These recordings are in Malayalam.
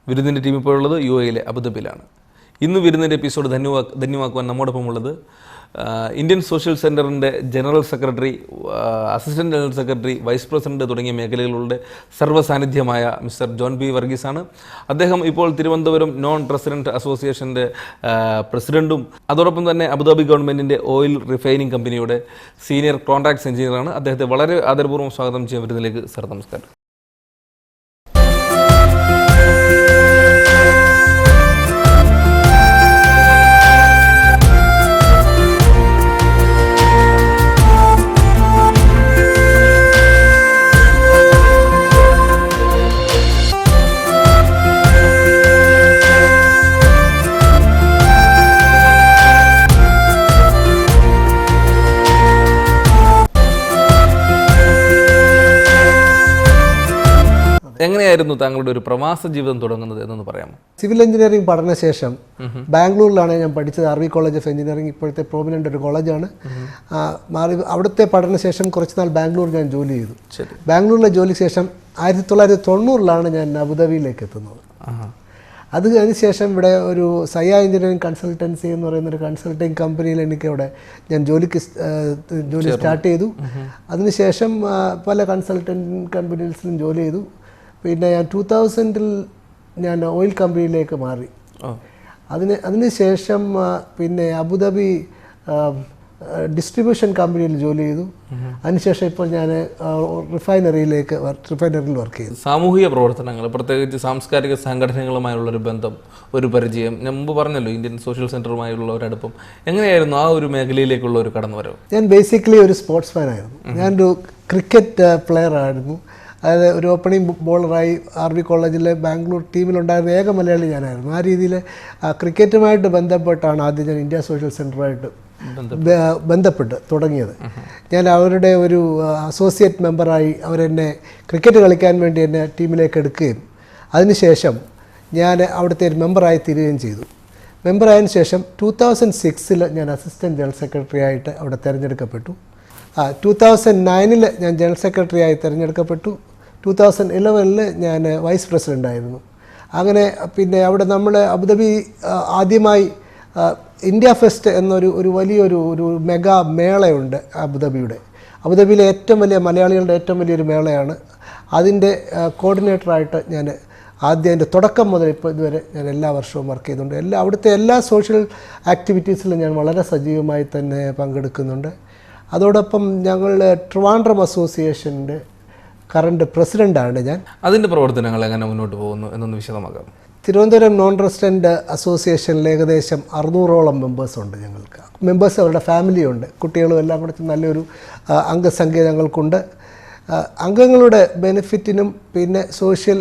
വിരുന്നിൻ്റെ ടീം ഇപ്പോൾ ഉള്ളത് UAE അബുദാബിയിലാണ്. ഇന്ന് വിരുന്നിൻ്റെ എപ്പിസോഡ് ധന്യമാക്കുവാൻ നമ്മോടൊപ്പം ഉള്ളത് ഇന്ത്യൻ സോഷ്യൽ സെൻറ്ററിൻ്റെ general secretary, assistant general secretary, vice president തുടങ്ങിയ മേഖലകളുടെ സർവ്വസാന്നിധ്യമായ മിസ്റ്റർ ജോൺ ബി വർഗീസാണ്. അദ്ദേഹം ഇപ്പോൾ തിരുവനന്തപുരം നോൺ റെസിഡൻറ്റ് അസോസിയേഷൻ്റെ പ്രസിഡൻറ്റും അതോടൊപ്പം തന്നെ അബുദാബി ഗവൺമെൻറ്റിൻ്റെ ഓയിൽ റിഫൈനിങ് കമ്പനിയുടെ സീനിയർ കോൺട്രാക്ട്സ് എഞ്ചിനീയറാണ്. അദ്ദേഹത്തെ വളരെ ആദരപൂർവ്വം സ്വാഗതം ചെയ്യാൻ വരുന്നതിലേക്ക് സർ, നമസ്കാരം. എങ്ങനെയായിരുന്നു താങ്കളുടെ ഒരു പ്രവാസ ജീവിതം തുടങ്ങുന്നത് എന്നൊന്ന് പറയാമോ? സിവിൽ എഞ്ചിനീയറിംഗ് പഠനശേഷം ബാംഗ്ലൂരിലാണ് ഞാൻ പഠിച്ചത്. RV കോളേജ് ഓഫ് എഞ്ചിനീയറിംഗ് ഇപ്പോഴത്തെ പ്രോമിനൻ്റ് ഒരു കോളേജാണ്. അവിടുത്തെ പഠനശേഷം കുറച്ച് നാൾ ബാംഗ്ലൂർ ഞാൻ ജോലി ചെയ്തു. ബാംഗ്ലൂരിലെ ജോലിക്ക് ശേഷം 1990 ഞാൻ അബുദാബിയിലേക്ക് എത്തുന്നത്. അതിനുശേഷം ഇവിടെ ഒരു സയ്യ എഞ്ചിനീയറിംഗ് കൺസൾട്ടൻസി എന്ന് പറയുന്നൊരു കൺസൾട്ടിങ് കമ്പനിയിൽ ഞാൻ ജോലി സ്റ്റാർട്ട് ചെയ്തു. അതിനുശേഷം പല കൺസൾട്ടൻറ്റ് കമ്പനീസിലും ജോലി ചെയ്തു. പിന്നെ ഞാൻ 2000 ഞാൻ ഓയിൽ കമ്പനിയിലേക്ക് മാറി. അതിനുശേഷം പിന്നെ അബുദാബി ഡിസ്ട്രിബ്യൂഷൻ കമ്പനിയിൽ ജോലി ചെയ്തു. അതിനുശേഷം ഇപ്പോൾ ഞാൻ റിഫൈനറിയിൽ വർക്ക് ചെയ്തു. സാമൂഹിക പ്രവർത്തനങ്ങൾ, പ്രത്യേകിച്ച് സാംസ്കാരിക സംഘടനകളുമായുള്ളൊരു ബന്ധം, ഒരു പരിചയം, ഞാൻ മുമ്പ് പറഞ്ഞല്ലോ ഇന്ത്യൻ സോഷ്യൽ സെൻറ്ററുമായുള്ള ഒരു അടുപ്പം, എങ്ങനെയായിരുന്നു ആ ഒരു മേഖലയിലേക്കുള്ള ഒരു കടന്നുവരവ്? ഞാൻ ബേസിക്കലി ഒരു സ്പോർട്സ് ഫാനായിരുന്നു. ഞാനൊരു ക്രിക്കറ്റ് പ്ലെയർ ആയിരുന്നു. അതായത് ഒരു ഓപ്പണിംഗ് ബോളറായി RV കോളേജിലെ ബാംഗ്ലൂർ ടീമിലുണ്ടായിരുന്ന ഏക മലയാളി ഞാനായിരുന്നു. ആ രീതിയിൽ ക്രിക്കറ്റുമായിട്ട് ബന്ധപ്പെട്ടാണ് ആദ്യം ഞാൻ ഇന്ത്യ സോഷ്യൽ സെൻറ്ററുമായിട്ട് ബന്ധപ്പെട്ട് തുടങ്ങിയത്. ഞാൻ അവരുടെ ഒരു അസോസിയേറ്റ് മെമ്പറായി അവരെന്നെ ക്രിക്കറ്റ് കളിക്കാൻ വേണ്ടി എന്നെ ടീമിലേക്ക് എടുക്കുകയും അതിനുശേഷം ഞാൻ അവിടുത്തെ ഒരു മെമ്പറായി തീരുകയും ചെയ്തു. മെമ്പറായതിനു ശേഷം 2006 ഞാൻ അസിസ്റ്റൻറ്റ് ജനറൽ സെക്രട്ടറി ആയിട്ട് അവിടെ തിരഞ്ഞെടുക്കപ്പെട്ടു. 2009 ഞാൻ ജനറൽ സെക്രട്ടറി ആയി തിരഞ്ഞെടുക്കപ്പെട്ടു. 2011 ഞാൻ വൈസ് പ്രസിഡൻ്റായിരുന്നു. അങ്ങനെ പിന്നെ അവിടെ നമ്മൾ അബുദാബി ആദ്യമായി ഇന്ത്യ ഫെസ്റ്റ് എന്നൊരു വലിയൊരു മെഗാ മേളയുണ്ട് അബുദാബിയിലെ ഏറ്റവും വലിയ മലയാളികളുടെ ഏറ്റവും വലിയൊരു മേളയാണ്. അതിൻ്റെ കോർഡിനേറ്ററായിട്ട് ഞാൻ ആദ്യം അതിൻ്റെ തുടക്കം മുതൽ ഇപ്പോൾ ഇതുവരെ ഞാൻ എല്ലാ വർഷവും വർക്ക് ചെയ്യുന്നുണ്ട്. അവിടുത്തെ എല്ലാ സോഷ്യൽ ആക്ടിവിറ്റീസിലും ഞാൻ വളരെ സജീവമായി തന്നെ പങ്കെടുക്കുന്നുണ്ട്. അതോടൊപ്പം ഞങ്ങൾ ട്രിവാൻഡ്രം അസോസിയേഷൻ്റെ കറണ്ട് പ്രസിഡൻ്റാണ് ഞാൻ. അതിൻ്റെ പ്രവർത്തനങ്ങൾ എങ്ങനെ മുന്നോട്ട് പോകുന്നു എന്നൊന്ന് വിശദമാക്കാം. തിരുവനന്തപുരം നോൺ റെസിഡൻറ്റ് അസോസിയേഷനിൽ ഏകദേശം 600ഓളം മെമ്പേഴ്സുണ്ട്. ഞങ്ങൾക്ക് മെമ്പേഴ്സ്, അവരുടെ ഫാമിലിയുണ്ട്, കുട്ടികളും എല്ലാം കൂടെ നല്ലൊരു അംഗസംഖ്യ ഞങ്ങൾക്കുണ്ട്. അംഗങ്ങളുടെ ബെനിഫിറ്റിനും പിന്നെ സോഷ്യൽ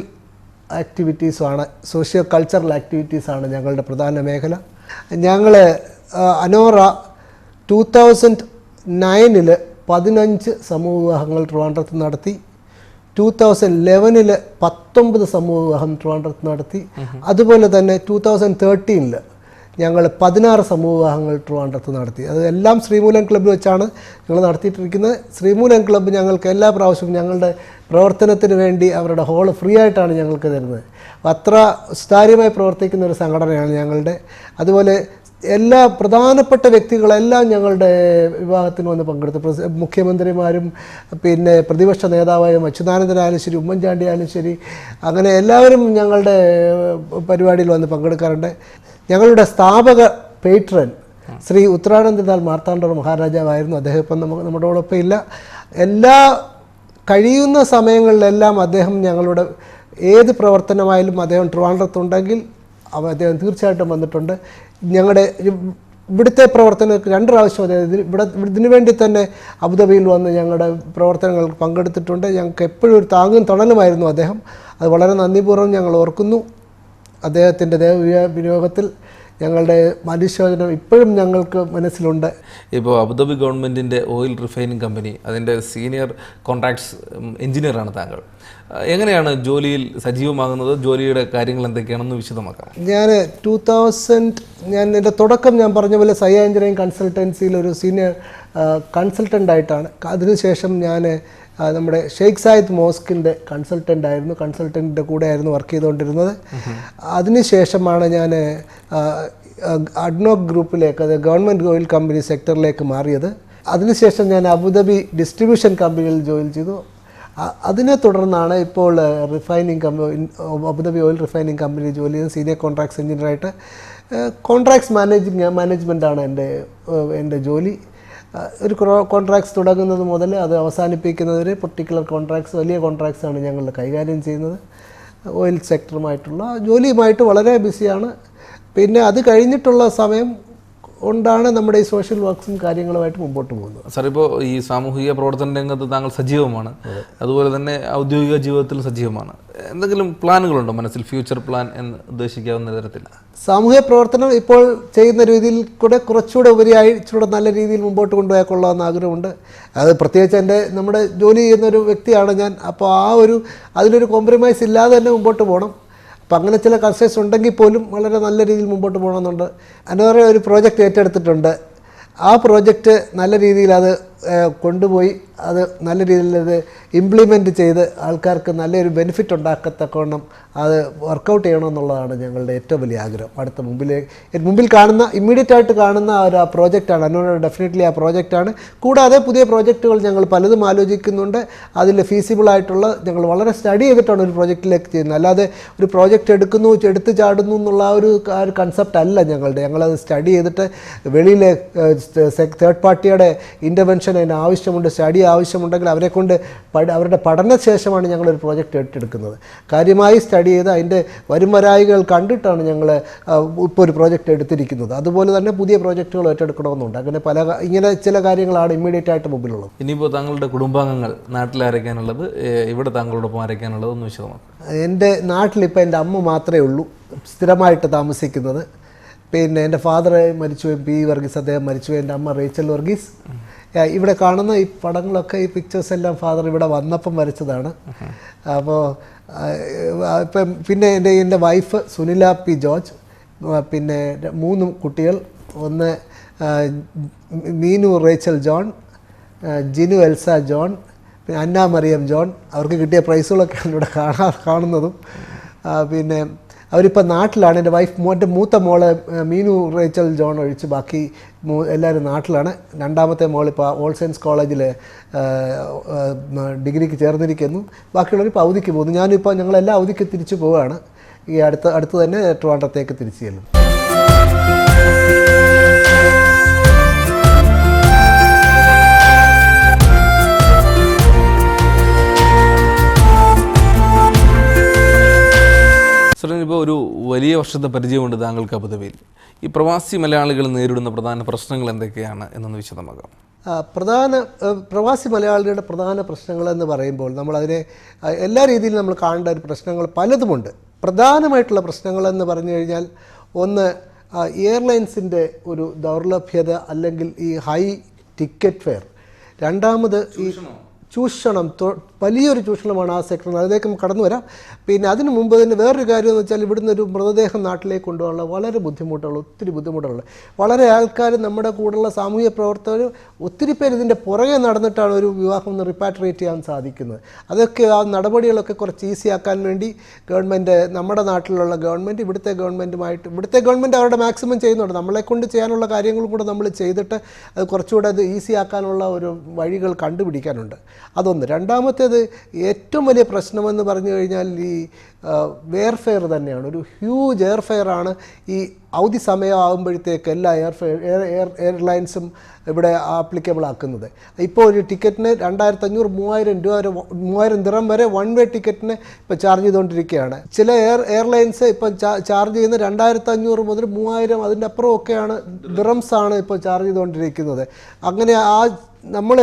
ആക്ടിവിറ്റീസുമാണ്, സോഷ്യോ കൾച്ചറൽ ആക്ടിവിറ്റീസാണ് ഞങ്ങളുടെ പ്രധാന മേഖല. ഞങ്ങൾ അനോറ 2009 15 സമൂഹ വിവാഹങ്ങൾ ട്രിവാൻഡ്രത്ത് നടത്തി. 2011 19 സമൂഹ വിവാഹം ട്രിവാൻഡ്രത്ത് നടത്തി. അതുപോലെ തന്നെ 2013 ഞങ്ങൾ 16 സമൂഹ വിവാഹങ്ങൾ ട്രിവാൻഡ്രത്ത് നടത്തി. അതെല്ലാം ശ്രീമൂലം ക്ലബ്ബ് വെച്ചാണ് ഞങ്ങൾ നടത്തിയിട്ടിരിക്കുന്നത്. ശ്രീമൂലം ക്ലബ്ബ് ഞങ്ങൾക്ക് എല്ലാ പ്രാവശ്യവും ഞങ്ങളുടെ പ്രവർത്തനത്തിന് വേണ്ടി അവരുടെ ഹോള് ഫ്രീ ആയിട്ടാണ് ഞങ്ങൾക്ക് തരുന്നത്. അത്ര സുതാര്യമായി പ്രവർത്തിക്കുന്ന ഒരു സംഘടനയാണ് ഞങ്ങളുടെ. അതുപോലെ എല്ലാ പ്രധാനപ്പെട്ട വ്യക്തികളെല്ലാം ഞങ്ങളുടെ വിവാഹത്തിന് വന്ന് പങ്കെടുത്തു. മുഖ്യമന്ത്രിമാരും പിന്നെ പ്രതിപക്ഷ നേതാവായും അച്യുതാനന്ദനായാലും ശരി, ഉമ്മൻചാണ്ടി ആയാലും ശരി, അങ്ങനെ എല്ലാവരും ഞങ്ങളുടെ പരിപാടിയിൽ വന്ന് പങ്കെടുക്കാറുണ്ട്. ഞങ്ങളുടെ സ്ഥാപക പേട്രൻ ശ്രീ ഉത്തരാനന്ദനാൾ മാർത്താണ്ഡർ മഹാരാജാവായിരുന്നു. അദ്ദേഹം ഇപ്പം നമ്മളോടൊപ്പം ഇല്ല. എല്ലാ കഴിയുന്ന സമയങ്ങളിലെല്ലാം അദ്ദേഹം ഞങ്ങളുടെ ഏത് പ്രവർത്തനമായാലും അദ്ദേഹം ട്രിവാൻഡ്രത്തുണ്ടെങ്കിൽ അദ്ദേഹം തീർച്ചയായിട്ടും വന്നിട്ടുണ്ട്. ഞങ്ങളുടെ ഇവിടുത്തെ പ്രവർത്തനങ്ങൾക്ക് 2 പ്രാവശ്യം അതായത് ഇതിനു വേണ്ടി തന്നെ അബുദാബിയിൽ വന്ന് ഞങ്ങളുടെ പ്രവർത്തനങ്ങൾക്ക് പങ്കെടുത്തിട്ടുണ്ട്. ഞങ്ങൾക്ക് എപ്പോഴും ഒരു താങ്ങും തണലുമായിരുന്നു അദ്ദേഹം. അത് വളരെ നന്ദിപൂർവ്വം ഞങ്ങൾ ഓർക്കുന്നു. അദ്ദേഹത്തിൻ്റെ ദേഹവിയോഗത്തിൽ ഞങ്ങളുടെ അനുശോചനം ഇപ്പോഴും ഞങ്ങൾക്ക് മനസ്സിലുണ്ട്. ഇപ്പോൾ അബുദാബി ഗവൺമെൻറ്റിൻ്റെ ഓയിൽ റിഫൈനിങ് കമ്പനി, അതിൻ്റെ സീനിയർ കോൺട്രാക്ട്സ് എഞ്ചിനീയറാണ് താങ്കൾ. എങ്ങനെയാണ് ജോലിയിൽ സജീവമാകുന്നത്? ജോലിയുടെ കാര്യങ്ങൾ എന്തൊക്കെയാണെന്ന് വിശദമാക്കാം. ഞാൻ എൻ്റെ തുടക്കം ഞാൻ പറഞ്ഞ പോലെ സയ്യ എഞ്ചിനീയറിംഗ് കൺസൾട്ടൻസിയിൽ ഒരു സീനിയർ കൺസൾട്ടൻ്റായിട്ടാണ്. അതിനുശേഷം ഞാൻ നമ്മുടെ ഷെയ്ഖ് സായിദ് മോസ്കിൻ്റെ കൺസൾട്ടൻ്റ് ആയിരുന്നു. കൺസൾട്ടൻറ്റിൻ്റെ കൂടെ ആയിരുന്നു വർക്ക് ചെയ്തുകൊണ്ടിരുന്നത്. അതിനുശേഷമാണ് ഞാൻ അഡ്നോക് ഗ്രൂപ്പിലേക്ക്, അത് ഗവൺമെൻറ് ഓയിൽ കമ്പനി സെക്ടറിലേക്ക് മാറിയത്. അതിനുശേഷം ഞാൻ അബുദാബി ഡിസ്ട്രിബ്യൂഷൻ കമ്പനിയിൽ ജോയിൻ ചെയ്തു. അതിനെ തുടർന്നാണ് ഇപ്പോൾ അബുദാബി ഓയിൽ റിഫൈനിങ് കമ്പനിയിൽ ജോലി ചെയ്ത് സീനിയർ കോൺട്രാക്ട്സ് എഞ്ചിനീയറായിട്ട്. കോൺട്രാക്ട്സ് മാനേജ്മെൻറ്റാണ് എൻ്റെ ജോലി. ഒരു കോൺട്രാക്ട്സ് തുടങ്ങുന്നത് മുതൽ അത് അവസാനിപ്പിക്കുന്നത് വരെ പർട്ടിക്കുലർ കോൺട്രാക്ട്സ്, വലിയ കോൺട്രാക്ട്സാണ് ഞങ്ങൾ കൈകാര്യം ചെയ്യുന്നത്. ഓയിൽ സെക്ടറുമായിട്ടുള്ള ജോലിയുമായിട്ട് വളരെ ബിസിയാണ്. പിന്നെ അത് കഴിഞ്ഞിട്ടുള്ള സമയം കൊണ്ടാണ് നമ്മുടെ ഈ സോഷ്യൽ വർക്ക്സും കാര്യങ്ങളുമായിട്ട് മുമ്പോട്ട് പോകുന്നത്. സാർ, ഇപ്പോൾ ഈ സാമൂഹിക പ്രവർത്തന രംഗത്ത് താങ്കൾ സജീവമാണ്, അതുപോലെ തന്നെ ഔദ്യോഗിക ജീവിതത്തിൽ സജീവമാണ്. എന്തെങ്കിലും പ്ലാനുകളുണ്ടോ മനസ്സിൽ, ഫ്യൂച്ചർ പ്ലാൻ എന്ന് ഉദ്ദേശിക്കാവുന്ന തരത്തിൽ? സാമൂഹ്യ പ്രവർത്തനം ഇപ്പോൾ ചെയ്യുന്ന രീതിയിൽ കൂടെ കുറച്ചുകൂടെ ഉപരിയായി ഇച്ചിരി നല്ല രീതിയിൽ മുമ്പോട്ട് കൊണ്ടുപോയാൽ കൊള്ളാമെന്ന് ആഗ്രഹമുണ്ട്. അത് പ്രത്യേകിച്ച് നമ്മുടെ ജോലി ചെയ്യുന്നൊരു വ്യക്തിയാണ് ഞാൻ. അപ്പോൾ അതിലൊരു കോംപ്രമൈസ് ഇല്ലാതെ തന്നെ മുമ്പോട്ട് പോകണം. അപ്പം അങ്ങനെ ചില കൺസേഴ്സ് ഉണ്ടെങ്കിൽ പോലും വളരെ നല്ല രീതിയിൽ മുമ്പോട്ട് പോകണമെന്നുണ്ട്. അതിന് ഒരു പ്രോജക്റ്റ് ഏറ്റെടുത്തിട്ടുണ്ട്. ആ പ്രോജക്റ്റ് നല്ല രീതിയിൽ അത് കൊണ്ടുപോയി അത് നല്ല രീതിയിൽ അത് ഇംപ്ലിമെൻറ്റ് ചെയ്ത് ആൾക്കാർക്ക് നല്ലൊരു ബെനിഫിറ്റ് ഉണ്ടാക്കത്തക്കവണ്ണം അത് വർക്കൗട്ട് ചെയ്യണമെന്നുള്ളതാണ് ഞങ്ങളുടെ ഏറ്റവും വലിയ ആഗ്രഹം. മുമ്പിൽ കാണുന്ന ഇമ്മീഡിയറ്റ് ആയിട്ട് കാണുന്ന ആ പ്രോജക്റ്റാണ്. അതിനോട് ഡെഫിനറ്റ്ലി ആ പ്രോജക്റ്റാണ്. കൂടാതെ പുതിയ പ്രോജക്റ്റുകൾ ഞങ്ങൾ പലതും ആലോചിക്കുന്നുണ്ട്. അതിൽ ഫീസിബിളായിട്ടുള്ള ഞങ്ങൾ വളരെ സ്റ്റഡി ചെയ്തിട്ടാണ് ഒരു പ്രോജക്റ്റിലേക്ക് ചെയ്യുന്നത്. അല്ലാതെ ഒരു പ്രോജക്റ്റ് എടുത്ത് ചാടുന്നു എന്നുള്ള ആ ഒരു കൺസെപ്റ്റ് അല്ല ഞങ്ങളത് സ്റ്റഡി ചെയ്തിട്ട് വെളിയിലെ തേർഡ് പാർട്ടിയുടെ ഇൻ്റർവെൻഷൻ അതിന് ആവശ്യമുണ്ട്, സ്റ്റഡി ആവശ്യമുണ്ടെങ്കിൽ അവരുടെ പഠനശേഷമാണ് ഞങ്ങളൊരു പ്രോജക്റ്റ് ഏറ്റെടുക്കുന്നത്. കാര്യമായി സ്റ്റഡി ചെയ്ത് അതിൻ്റെ വരുംവരായികൾ കണ്ടിട്ടാണ് ഞങ്ങൾ ഇപ്പോൾ ഒരു പ്രോജക്റ്റ് എടുത്തിരിക്കുന്നത്. അതുപോലെ തന്നെ പുതിയ പ്രോജക്റ്റുകൾ ഏറ്റെടുക്കണമെന്നുണ്ട്. അങ്ങനെ ഇങ്ങനെ ചില കാര്യങ്ങളാണ് ഇമ്മീഡിയറ്റ് ആയിട്ട് മുമ്പിലുള്ളത്. ഇനിയിപ്പോൾ താങ്കളുടെ കുടുംബാംഗങ്ങൾ നാട്ടിൽ ആരയ്ക്കാനുള്ളത്, ഇവിടെ താങ്കളോടൊപ്പം ആരയ്ക്കാനുള്ളത് ഒന്ന് വിശദമാക്കും. എൻ്റെ നാട്ടിലിപ്പോൾ എൻ്റെ അമ്മ മാത്രമേ ഉള്ളൂ സ്ഥിരമായിട്ട് താമസിക്കുന്നത്. പിന്നെ എൻ്റെ ഫാദർ മരിച്ചുപോയി, പി വർഗീസ്, അദ്ദേഹം മരിച്ചുപോയി. എൻ്റെ അമ്മ റേച്ചൽ വർഗീസ്. ഇവിടെ കാണുന്ന ഈ പടങ്ങളൊക്കെ, ഈ പിക്ചേഴ്സ് എല്ലാം ഫാദർ ഇവിടെ വന്നപ്പം വരച്ചതാണ്. അപ്പോൾ പിന്നെ എൻ്റെ വൈഫ് സുനില പി ജോർജ്, പിന്നെ 3 കുട്ടികൾ. ഒന്ന് Meenu Rachel John, Jinu Elsa John, പിന്നെ അന്ന മറിയം ജോൺ. അവർക്ക് കിട്ടിയ പ്രൈസുകളൊക്കെയാണ് ഇവിടെ കാണുന്നതും. പിന്നെ അവരിപ്പോൾ നാട്ടിലാണ്. എൻ്റെ എൻ്റെ മൂത്ത മോള് മീനു റേച്ചൽ ജോൺ ഒഴിച്ച് ബാക്കി എല്ലാവരും നാട്ടിലാണ്. രണ്ടാമത്തെ മോളിപ്പോൾ ഓൾ സയൻസ് കോളേജിൽ ഡിഗ്രിക്ക് ചേർന്നിരിക്കുന്നു. ബാക്കിയുള്ളവർ ഇപ്പോൾ അവധിക്ക് പോകുന്നു. ഞങ്ങളെല്ലാം അവധിക്ക് തിരിച്ചു പോവുകയാണ്. ഈ അടുത്ത് തന്നെ ട്രിവാൻഡ്രത്തേക്ക് തിരിച്ചു ചെല്ലും. ഇപ്പോൾ ഒരു വലിയ വർഷത്തെ പരിചയമുണ്ട് താങ്കൾക്ക് അബുദാബിയിൽ. ഈ പ്രവാസി മലയാളികൾ നേരിടുന്ന പ്രധാന പ്രശ്നങ്ങൾ എന്തൊക്കെയാണ് എന്നൊന്ന് വിശദമാക്കാം. പ്രവാസി മലയാളികളുടെ പ്രധാന പ്രശ്നങ്ങളെന്ന് പറയുമ്പോൾ നമ്മളതിനെ എല്ലാ രീതിയിലും നമ്മൾ കാണേണ്ട ഒരു പ്രശ്നങ്ങൾ പലതുമുണ്ട്. പ്രധാനമായിട്ടുള്ള പ്രശ്നങ്ങളെന്ന് പറഞ്ഞു കഴിഞ്ഞാൽ, ഒന്ന് എയർലൈൻസിൻ്റെ ഒരു ദൗർലഭ്യത അല്ലെങ്കിൽ ഈ ഹൈ ടിക്കറ്റ് ഫെയർ. രണ്ടാമത് ഈ ചൂഷണം, വലിയൊരു ചൂഷണമാണ് ആ സെക്ടറിൽ. അതിലേക്ക് കടന്നു വരാം. പിന്നെ അതിന് മുമ്പ് തന്നെ വേറൊരു കാര്യം എന്ന് വെച്ചാൽ, ഇവിടുന്ന് ഒരു മൃതദേഹം നാട്ടിലേക്ക് കൊണ്ടുപോകാനുള്ള വളരെ ഒത്തിരി ബുദ്ധിമുട്ടുള്ള വളരെ ആൾക്കാർ, നമ്മുടെ കൂടെയുള്ള സാമൂഹ്യ പ്രവർത്തകർ ഒത്തിരി പേര് ഇതിൻ്റെ പുറകെ നടന്നിട്ടാണ് ഒരു വിവാഹം ഒന്ന് റിപ്പാട്രിയേറ്റ് ചെയ്യാൻ സാധിക്കുന്നത്. അതൊക്കെ ആ നടപടികളൊക്കെ കുറച്ച് ഈസി ആക്കാൻ വേണ്ടി നമ്മുടെ നാട്ടിലുള്ള ഗവൺമെൻറ് ഇവിടുത്തെ ഗവൺമെൻറ് അവരുടെ മാക്സിമം ചെയ്യുന്നുണ്ട്. നമ്മളെക്കൊണ്ട് ചെയ്യാനുള്ള കാര്യങ്ങളും കൂടെ നമ്മൾ ചെയ്തിട്ട് അത് കുറച്ചുകൂടെ അത് ഈസി ആക്കാനുള്ള ഒരു വഴികൾ കണ്ടുപിടിക്കാനുണ്ട്. അതൊന്ന്. രണ്ടാമത്തേത് ഏറ്റവും വലിയ പ്രശ്നമെന്ന് പറഞ്ഞു കഴിഞ്ഞാൽ ഈ എയർഫെയർ തന്നെയാണ്. ഒരു ഹ്യൂജ് എയർഫെയറാണ് ഈ അവധി സമയമാകുമ്പോഴത്തേക്ക് എല്ലാ എയർലൈൻസും ഇവിടെ ആപ്ലിക്കബിൾ ആക്കുന്നത്. ഇപ്പോൾ ഒരു ടിക്കറ്റിന് 2500 3000 ദിറം വരെ വൺ വേ ടിക്കറ്റിന് ഇപ്പോൾ ചാർജ് ചെയ്തുകൊണ്ടിരിക്കുകയാണ്. ചില എയർലൈൻസ് ഇപ്പം ചാർജ് ചെയ്യുന്ന 2500 മുതൽ 3000 അതിൻ്റെ അപ്പുറമൊക്കെയാണ് ദിറംസാണ് ഇപ്പോൾ ചാർജ് ചെയ്തുകൊണ്ടിരിക്കുന്നത്. അങ്ങനെ നമ്മൾ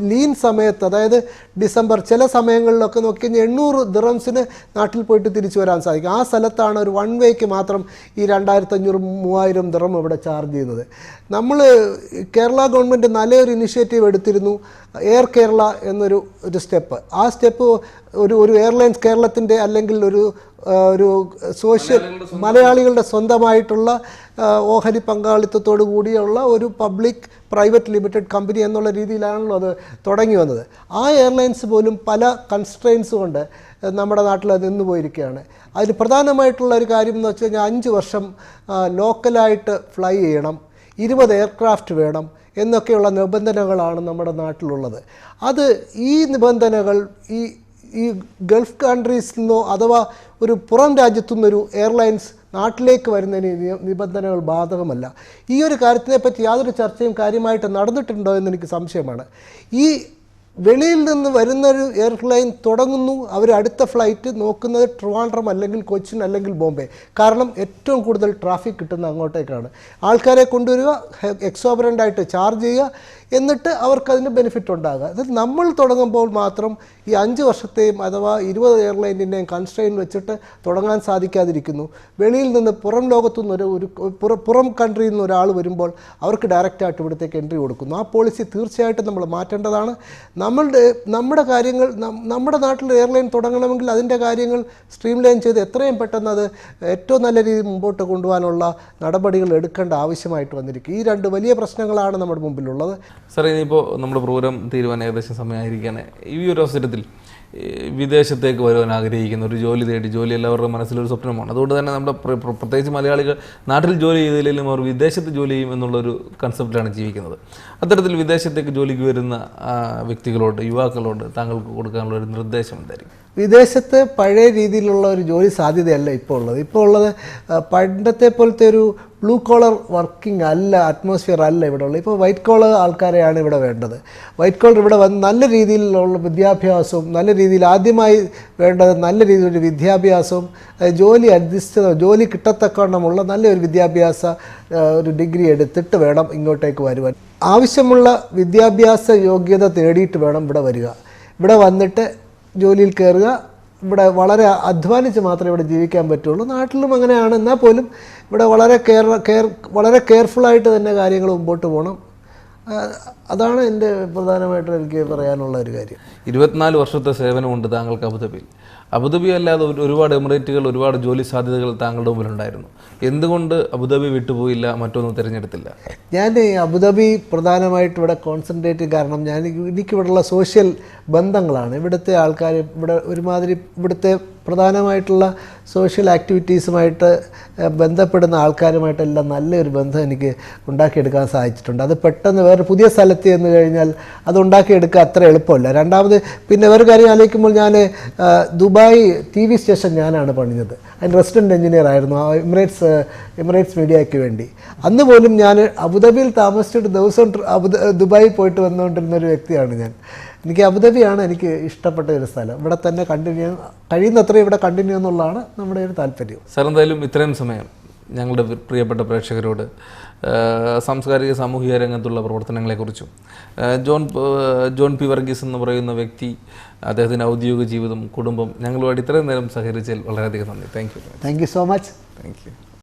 ലീൻ സമയത്ത്, അതായത് ഡിസംബർ ചില സമയങ്ങളിലൊക്കെ നോക്കി 800 ദിറംസിന് നാട്ടിൽ പോയിട്ട് തിരിച്ചു വരാൻ സാധിക്കും. ആ സ്ഥലത്താണ് ഒരു വൺ വേക്ക് മാത്രം ഈ 2500 3000 ദിറം ഇവിടെ ചാർജ് ചെയ്യുന്നത്. കേരള ഗവൺമെൻറ് നല്ലൊരു ഇനിഷ്യേറ്റീവ് എടുത്തിരുന്നു, എയർ കേരള എന്നൊരു സ്റ്റെപ്പ്. ആ സ്റ്റെപ്പ് ഒരു എയർലൈൻസ് കേരളത്തിൻ്റെ അല്ലെങ്കിൽ ഒരു സോഷ്യൽ മലയാളികളുടെ സ്വന്തമായിട്ടുള്ള ഓഹരി പങ്കാളിത്തത്തോടു കൂടിയുള്ള ഒരു പബ്ലിക് പ്രൈവറ്റ് ലിമിറ്റഡ് കമ്പനി എന്നുള്ള രീതിയിലാണല്ലോ അത് തുടങ്ങി വന്നത്. ആ എയർലൈൻസ് പോലും പല കൺസ്ട്രെയിൻസ് കൊണ്ട് നമ്മുടെ നാട്ടിൽ നിന്ന് പോയിരിക്കുകയാണ്. അതിൽ പ്രധാനമായിട്ടുള്ള ഒരു കാര്യം എന്ന് വെച്ച് കഴിഞ്ഞാൽ 5 വർഷം ലോക്കലായിട്ട് ഫ്ലൈ ചെയ്യണം, 20 എയർക്രാഫ്റ്റ് വേണം എന്നൊക്കെയുള്ള നിബന്ധനകളാണ് നമ്മുടെ നാട്ടിലുള്ളത്. അത് ഈ നിബന്ധനകൾ ഈ ഗൾഫ് കൺട്രീസിൽ നിന്നോ അഥവാ ഒരു പുറം രാജ്യത്തു നിന്നൊരു എയർലൈൻസ് നാട്ടിലേക്ക് വരുന്നതിന് നിബന്ധനകൾ ബാധകമല്ല. ഈ ഒരു കാര്യത്തിനെപ്പറ്റി യാതൊരു ചർച്ചയും കാര്യമായിട്ട് നടന്നിട്ടുണ്ടോ എന്ന് എനിക്ക് സംശയമാണ്. ഈ വെളിയിൽ നിന്ന് വരുന്നൊരു എയർലൈൻ തുടങ്ങുന്നു, അവർ അടുത്ത ഫ്ലൈറ്റ് നോക്കുന്നത് ട്രിവാൻഡ്രം അല്ലെങ്കിൽ കൊച്ചിൻ അല്ലെങ്കിൽ ബോംബെ. കാരണം ഏറ്റവും കൂടുതൽ ട്രാഫിക് കിട്ടുന്ന അങ്ങോട്ടേക്കാണ്. ആൾക്കാരെ കൊണ്ടുവരിക, എക്സോബറൻ്റായിട്ട് ചാർജ് ചെയ്യുക, എന്നിട്ട് അവർക്കതിന് ബെനിഫിറ്റ് ഉണ്ടാകുക. അത് നമ്മൾ തുടങ്ങുമ്പോൾ മാത്രം ഈ 5 വർഷത്തെയും അഥവാ 20 എയർലൈനിൻ്റെയും കൺസ്ട്രെയിൻ വെച്ചിട്ട് തുടങ്ങാൻ സാധിക്കാതിരിക്കുന്നു. വെളിയിൽ നിന്ന് പുറം ലോകത്തു നിന്ന് പുറം കൺട്രിയിൽ നിന്ന് ഒരാൾ വരുമ്പോൾ അവർക്ക് ഡയറക്റ്റായിട്ട് ഇവിടത്തേക്ക് എൻട്രി കൊടുക്കുന്നു. ആ പോളിസി തീർച്ചയായിട്ടും നമ്മൾ മാറ്റേണ്ടതാണ്. നമ്മുടെ കാര്യങ്ങൾ നമ്മുടെ നാട്ടിൽ എയർലൈൻ തുടങ്ങണമെങ്കിൽ അതിൻ്റെ കാര്യങ്ങൾ സ്ട്രീം ലൈൻ ചെയ്ത് എത്രയും പെട്ടെന്ന് അത് ഏറ്റവും നല്ല രീതിയിൽ മുമ്പോട്ട് കൊണ്ടുപോകാനുള്ള നടപടികൾ എടുക്കേണ്ട ആവശ്യമായിട്ട് വന്നിരിക്കും. ഈ 2 വലിയ പ്രശ്നങ്ങളാണ് നമ്മുടെ മുമ്പിലുള്ളത്. സാർ, ഇനിയിപ്പോൾ നമ്മുടെ പ്രോഗ്രാം തീരുവാൻ ഏകദേശം സമയമായിരിക്കുകയാണ്. ഈ ഒരു അവസരത്തിൽ വിദേശത്തേക്ക് വരുവാൻ ആഗ്രഹിക്കുന്ന ഒരു ജോലി തേടി, ജോലി എല്ലാവരുടെയും മനസ്സിലൊരു സ്വപ്നമാണ്. അതുകൊണ്ട് തന്നെ നമ്മുടെ പ്രത്യേകിച്ച് മലയാളികൾ നാട്ടിൽ ജോലി ചെയ്തില്ലെങ്കിലും അവർ വിദേശത്ത് ജോലി ചെയ്യും എന്നുള്ളൊരു കൺസെപ്റ്റിലാണ് ജീവിക്കുന്നത്. അത്തരത്തിൽ വിദേശത്തേക്ക് ജോലിക്ക് വരുന്ന വ്യക്തികളോട്, യുവാക്കളോട് താങ്കൾക്ക് കൊടുക്കാനുള്ള ഒരു നിർദ്ദേശം എന്തായിരിക്കും? വിദേശത്ത് പഴയ രീതിയിലുള്ള ഒരു ജോലി സാധ്യതയല്ല ഇപ്പോൾ ഉള്ളത്. ഇപ്പോൾ ഉള്ളത് പണ്ടത്തെ പോലത്തെ ഒരു ബ്ലൂ കോളർ വർക്കിംഗ് അല്ല, അറ്റ്മോസ്ഫിയർ അല്ല ഇവിടെ ഉള്ളത്. ഇപ്പോൾ വൈറ്റ് കോളർ ആൾക്കാരെയാണ് ഇവിടെ വേണ്ടത്. വൈറ്റ് കോളർ ഇവിടെ വന്ന് നല്ല രീതിയിലുള്ള വിദ്യാഭ്യാസവും, നല്ല രീതിയിൽ ആദ്യമായി വേണ്ടത് നല്ല രീതിയിലൊരു വിദ്യാഭ്യാസവും, ജോലി കിട്ടത്തക്കവണ്ണമുള്ള നല്ലൊരു വിദ്യാഭ്യാസ ഒരു ഡിഗ്രി എടുത്തിട്ട് വേണം ഇങ്ങോട്ടേക്ക് വരുവാൻ. ആവശ്യമുള്ള വിദ്യാഭ്യാസ യോഗ്യത തേടിയിട്ട് വേണം ഇവിടെ വരിക. ഇവിടെ വന്നിട്ട് ജോലിയിൽ കയറുക. ഇവിടെ വളരെ അധ്വാനിച്ച് മാത്രമേ ഇവിടെ ജീവിക്കാൻ പറ്റുള്ളൂ. നാട്ടിലും അങ്ങനെയാണ്. എന്നാൽ പോലും ഇവിടെ വളരെ കെയർഫുള്ളായിട്ട് തന്നെ കാര്യങ്ങൾ മുമ്പോട്ട് പോകണം. അതാണ് എൻ്റെ പ്രധാനമായിട്ടും എനിക്ക് പറയാനുള്ള ഒരു കാര്യം. 24 വർഷത്തെ സേവനമുണ്ട് താങ്കൾക്ക് അബുദാബി അല്ലാതെ ഒരുപാട് എമിറേറ്റുകൾ, ഒരുപാട് ജോലി സാധ്യതകൾ താങ്കളുടെ മുമ്പിലുണ്ടായിരുന്നു. എന്തുകൊണ്ട് അബുദാബി വിട്ടുപോയില്ല, മറ്റൊന്നും തിരഞ്ഞെടുത്തില്ല? ഞാൻ അബുദാബി പ്രധാനമായിട്ട് ഇവിടെ കോൺസെൻട്രേറ്റ് കാരണം എനിക്കിവിടെയുള്ള സോഷ്യൽ ബന്ധങ്ങളാണ്. ഇവിടുത്തെ ആൾക്കാർ ഇവിടുത്തെ പ്രധാനമായിട്ടുള്ള സോഷ്യൽ ആക്ടിവിറ്റീസുമായിട്ട് ബന്ധപ്പെടുന്ന ആൾക്കാരുമായിട്ടെല്ലാം നല്ലൊരു ബന്ധം എനിക്ക് ഉണ്ടാക്കിയെടുക്കാൻ സാധിച്ചിട്ടുണ്ട്. അത് പെട്ടെന്ന് വേറെ പുതിയ സ്ഥലത്ത് ചെന്ന് കഴിഞ്ഞാൽ അത് ഉണ്ടാക്കിയെടുക്കുക അത്ര എളുപ്പമല്ല. രണ്ടാമത് പിന്നെ വേറെ കാര്യം ആലോചിക്കുമ്പോൾ ഞാൻ ദുബായ് TV സ്റ്റേഷൻ ഞാനാണ് പണിഞ്ഞത്. അതിന് റെസിഡൻറ്റ് എഞ്ചിനീയർ ആയിരുന്നു എമിറേറ്റ്സ് മീഡിയയ്ക്ക് വേണ്ടി. അന്ന് പോലും ഞാൻ അബുദാബിയിൽ താമസിച്ചിട്ട് ദിവസം ദുബായിൽ പോയിട്ട് വന്നുകൊണ്ടിരുന്ന ഒരു വ്യക്തിയാണ് ഞാൻ. എനിക്ക് അബുദാബിയാണ് എനിക്ക് ഇഷ്ടപ്പെട്ട ഒരു സ്ഥലം. ഇവിടെ തന്നെ കഴിയുന്നത്രയും ഇവിടെ കണ്ടിന്യൂ എന്നുള്ളതാണ് നമ്മുടെ ഒരു താല്പര്യം. സാർ, എന്തായാലും ഇത്രയും സമയം ഞങ്ങളുടെ പ്രിയപ്പെട്ട പ്രേക്ഷകരോട് സാംസ്കാരിക സാമൂഹിക രംഗത്തുള്ള പ്രവർത്തനങ്ങളെക്കുറിച്ചും ജോൺ പി വർഗീസ് എന്ന് പറയുന്ന വ്യക്തി, അദ്ദേഹത്തിൻ്റെ ഔദ്യോഗിക ജീവിതം, കുടുംബം, ഞങ്ങളുമായിട്ട് ഇത്രയും നേരം സഹകരിച്ചതിൽ വളരെയധികം നന്ദി. Thank you so much. Thank you.